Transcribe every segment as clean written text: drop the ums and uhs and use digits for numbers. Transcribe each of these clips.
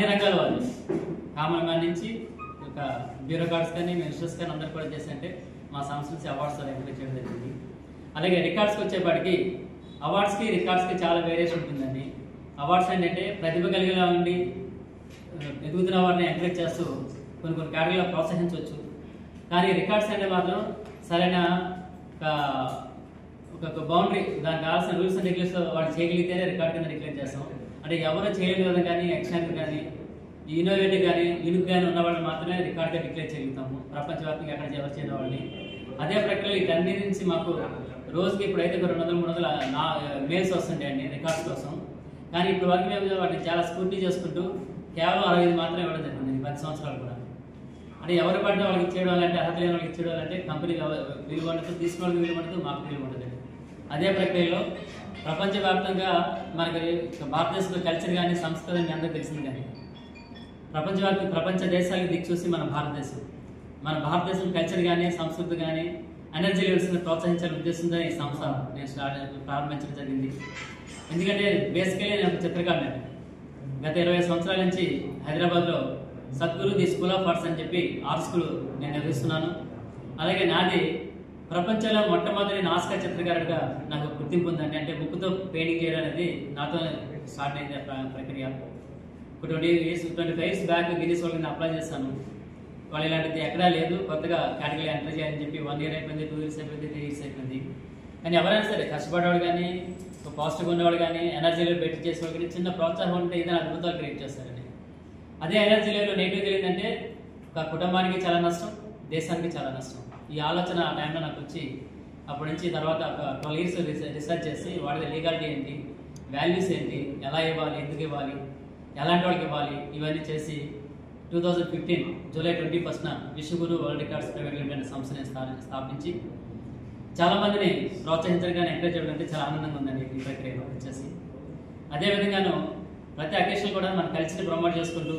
అన్ని రంగాల వాళ్ళు, కామన్ మ్యాన్ నుంచి ఒక బ్యూరోక్రాట్స్ కానీ మినిస్టర్స్ కానీ అందరు కూడా చేస్తుంటే మా సంస్థ నుంచి అవార్డ్స్ ఎంకరేజ్ చేయడం జరిగింది. అలాగే రికార్డ్స్కి వచ్చేపాటికి అవార్డ్స్కి రికార్డ్స్కి చాలా వేరియేషన్ ఉంటుందండి. అవార్డ్స్ ఏంటంటే ప్రతిభ కలిగిన ఉండి ఎదుగుతున్న వారిని ఎంకరేజ్ చేస్తూ కొన్ని కేటగిరీలో ప్రోత్సహించవచ్చు. కానీ రికార్డ్స్ అంటే మాత్రం సరైన ఒక బౌండరీ, దానికి కావాల్సిన రూల్స్ అండ్ రెగ్యులేషన్స్ వాడు చేయగలిగితేనే రికార్డ్ కింద డిక్లేర్ చేస్తాం. అంటే ఎవరు చేయలేని విధంగా కానీ ఎక్స్టెంట్ కానీ ఇన్నోవేటివ్ కానీ యూనిక్ కానీ ఉన్న వాళ్ళని మాత్రమే రికార్డ్గా డిక్లేర్ చేయగలుగుతాము, ప్రపంచవ్యాప్తంగా ఎక్కడ ఎవరు చేయని వాళ్ళని. అదే ప్రక్రియలో వీటన్ని నుంచి మాకు రోజుకి ఇప్పుడైతే 200-300 మెయిల్స్ వస్తుంటాయండి రికార్డ్స్ కోసం. కానీ ఇప్పుడు వరకు మేము వాటిని చాలా స్ఫూర్తి చేసుకుంటూ కేవలం 65 మాత్రం ఇవ్వడం జరిగింది 10 సంవత్సరాలు కూడా. అంటే ఎవరు పడిన వాళ్ళకి ఇచ్చేయడం అంటే అర్హత లేని వాళ్ళకి ఇచ్చేయడం అంటే కంపెనీకి విలువ ఉండదు, తీసుకున్న వాళ్ళకి విలువ ఉండదు, మాకు విలువ ఉండదు. అదే ప్రక్రియలో ప్రపంచవ్యాప్తంగా మనకి భారతదేశంలో కల్చర్ కానీ సంస్కృతి మీ అందరికీ తెలిసింది. కానీ ప్రపంచ దేశాలకు దిక్కు చూసి మన భారతదేశం కల్చర్ కానీ సంస్కృతి కానీ ఎనర్జీ లెవెల్స్ని ప్రోత్సహించాలని ఉద్దేశంతో ఈ సంస్థ నేను ప్రారంభించడం జరిగింది. ఎందుకంటే బేసికలీ నేను చిత్రకారుని. గత 20 సంవత్సరాల నుంచి హైదరాబాద్లో Sadguru the school of arts అని చెప్పి ఆర్ట్ స్కూల్ నేను నిర్వహిస్తున్నాను. అలాగే నాది ప్రపంచంలో మొట్టమొదటి నాస్కా చిత్రకారుడిగా నాకు గుర్తింపు ఉందండి. అంటే బుక్తో పెయింటింగ్ చేయడం అనేది నాతో స్టార్ట్ అయింది ప్రక్రియ. 25 years బ్యాక్ గిన్నీస్ వరల్డ్కి నేను అప్లై చేశాను. వాళ్ళు ఇలాంటిది ఎక్కడా లేదు, కొత్తగా కేటగిరీ ఎంటర్ చేయాలని చెప్పి 1 year అయిపోయింది, 2 years అయిపోయింది, 3 years అయిపోయింది. కానీ ఎవరైనా సరే కష్టపడేవాడు కానీ పాజిటివ్గా ఉండేవాడు కానీ ఎనర్జీలో పెట్టి చేసేవాడు కానీ చిన్న ప్రోత్సాహం ఉంటే ఏదైనా అద్భుతాలు క్రియేట్ చేస్తారండి. అదే ఎనర్జీ లెవెల్లో నెగిటివ్ తెలియదంటే ఒక కుటుంబానికి చాలా నష్టం, దేశానికి చాలా నష్టం. ఈ ఆలోచన ఆ టైంలో నాకు వచ్చి అప్పటి నుంచి తర్వాత ఒక 12 years రీసెర్చ్ చేసి వాడి లీగాలిటీ ఏంటి, వాల్యూస్ ఏంటి, ఎలా ఇవ్వాలి, ఎందుకు ఇవ్వాలి, ఎలాంటి వాళ్ళకి ఇవ్వాలి, ఇవన్నీ చేసి 2015 July 21న Vishwaguru world records private limited సంస్థని స్థాపించి చాలామందిని ప్రోత్సహించడం కానీ ఎంకరేజ్ చేయడం అంటే చాలా ఆనందంగా ఉందండి ఈ ప్రక్రియలో వచ్చేసి. అదేవిధంగాను ప్రతి అకేషన్ కూడా మన కల్చర్ని ప్రమోట్ చేసుకుంటూ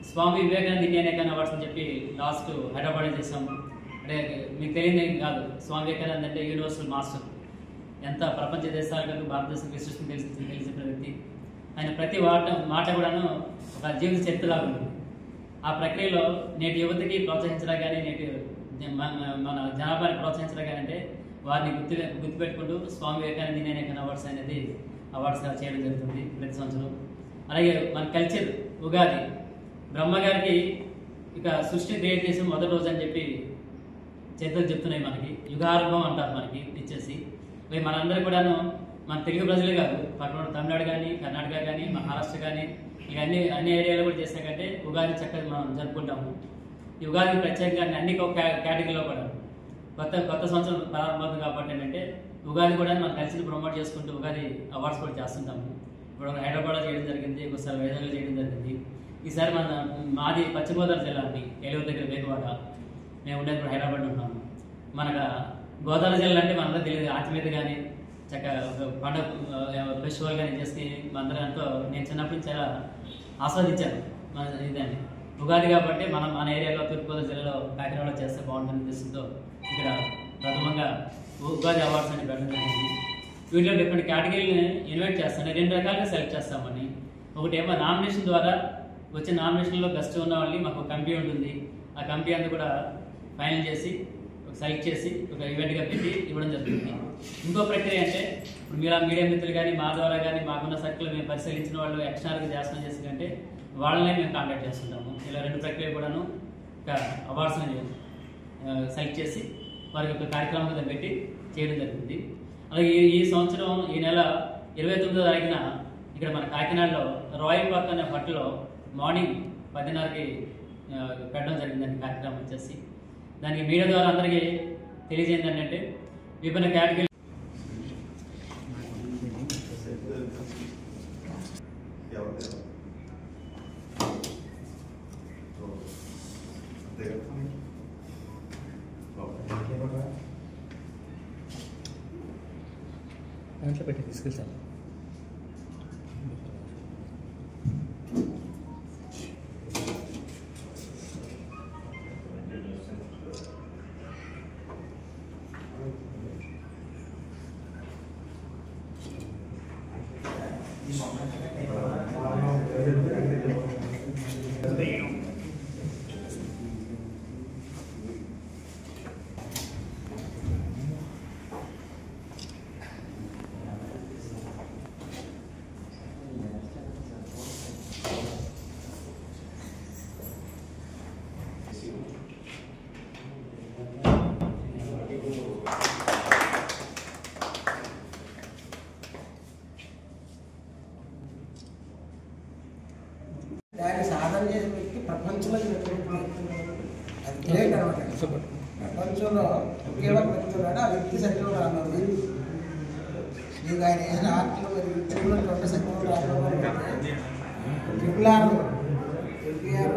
Swami Vivekananda Indian Akon awards అని చెప్పి లాస్ట్ హైదరాబాద్ చేసాము. అంటే మీకు తెలియదు కాదు, స్వామి వివేకానంద అంటే యూనివర్సల్ మాస్టర్. ఎంత ప్రపంచ దేశాలకు భారతదేశం విశిష్టం తెలిసిన వ్యక్తి. ఆయన ప్రతి మాట కూడాను ఒక జీవిత చరిత్రలాగా ఉంటుంది. ఆ ప్రక్రియలో నేటి యువతకి ప్రోత్సహించడం కానీ నేటి మన జనాభాని ప్రోత్సహించడం కానీ అంటే వారిని గుర్తుపెట్టుకుంటూ Swami Vivekananda Indian Akon awards అనేది అవార్డ్స్ చేయడం జరుగుతుంది ప్రతి సంవత్సరం. అలాగే మన కల్చర్ ఉగాది బ్రహ్మగారికి ఇక సృష్టి క్రియేట్ చేసిన మొదటి రోజు అని చెప్పి చరిత్రలు చెప్తున్నాయి. మనకి యుగారంభం అంటారు మనకి ఇచ్చేసి. మరి మనందరూ కూడాను మన తెలుగు ప్రజలే కాదు, పక్కన తమిళనాడు కానీ కర్ణాటక కానీ మహారాష్ట్ర కానీ ఇక అన్ని ఏరియాలో కూడా చేసాకంటే ఉగాది చక్కగా మనం జరుపుకుంటాము. ఈ ఉగాది ప్రత్యేకంగా అన్ని కేటగిరీలో కూడా కొత్త సంవత్సరం ప్రారంభం కాబట్టి ఏంటంటే ఉగాది కూడా మనం కలిసి ప్రమోట్ చేసుకుంటూ ఉగాది అవార్డ్స్ కూడా చేస్తుంటాము. ఇప్పుడు హైదరాబాద్లో చేయడం జరిగింది, ఒకసారి వైజాగ్లో చేయడం జరిగింది. ఈసారి మాది పశ్చిమ గోదావరి జిల్లా అండి, ఏలూరు దగ్గర వేగవాడ. మేము ఉండేది ఇప్పుడు హైదరాబాద్లో ఉన్నాము. మనకు గోదావరి జిల్లా అంటే మనందరూ తెలియదు, ఆటి మీద కానీ చక్కగా పండుగ ఫెస్టివల్ కానీ చేసి మనందరూ ఎంతో నేను చిన్నప్పటి నుంచి చాలా ఆస్వాదించాను మన ఇదాన్ని ఉగాది కాబట్టి మన ఏరియాలో తూర్పుగోదావరి జిల్లాలో కాకినాడలో చేస్తే బాగుంటుంది ఉద్దేశంతో ఇక్కడ ప్రథమంగా ఉగాది అవార్డ్స్ అని పెట్టడం జరిగింది. వీటిలో డిఫరెంట్ కేటగిరీని ఇన్వైట్ చేస్తాను. 2 రకాలుగా సెలెక్ట్ చేస్తామని. ఒకటేమో నామినేషన్ ద్వారా వచ్చే నామినేషన్లో బెస్ట్ ఉన్న వాళ్ళని మాకు ఒక కమిటీ ఉంటుంది. ఆ కమిటీ అంతా కూడా ఫైనల్ చేసి సెలెక్ట్ చేసి ఒక ఈవెంట్గా పెట్టి ఇవ్వడం జరుగుతుంది. ఇంకో ప్రక్రియ అంటే ఇప్పుడు మీడియా మిత్రులు కానీ మా ద్వారా కానీ మాకున్న సర్కిల్ మేము పరిశీలించిన వాళ్ళు ఎక్స్ట్రాగా చేస్తాం చేసి కంటే వాళ్ళనే మేము కాంటాక్ట్ చేస్తుంటాము. ఇలా 2 ప్రక్రియ కూడాను ఒక అవార్డ్స్ని సెలెక్ట్ చేసి వారికి ఒక కార్యక్రమం కింద పెట్టి చేయడం జరుగుతుంది. అలాగే ఈ సంవత్సరం ఈ నెల 29వ తారీఖున ఇక్కడ మన కాకినాడలో రాయల్ పార్క్ అనే హోటల్లో మార్నింగ్ 10:30కి పెట్టడం జరిగిందండి కార్యక్రమం వచ్చేసి. దానికి మీడియా ద్వారా అందరికీ తెలియజేయండి ఏంటంటే విభిన్న కేటగిరీ దాంట్లో పెట్టి తీసుకెళ్తాను. పనిచేసిన వ్యక్తి ప్రపంచంలో అది గ్రేట్ అనమాట. ప్రపంచంలో ఒకే ఒక వ్యక్తి ఉన్నాడు, ఆ వ్యక్తి సత్యం రామరావు. నీకు ఆయన వేసిన ఆర్ట్లో మరి యూట్యూబ్లో సత్యం రామరావు ట్రిపుల్ ఆర్ ఎన్టీఆర్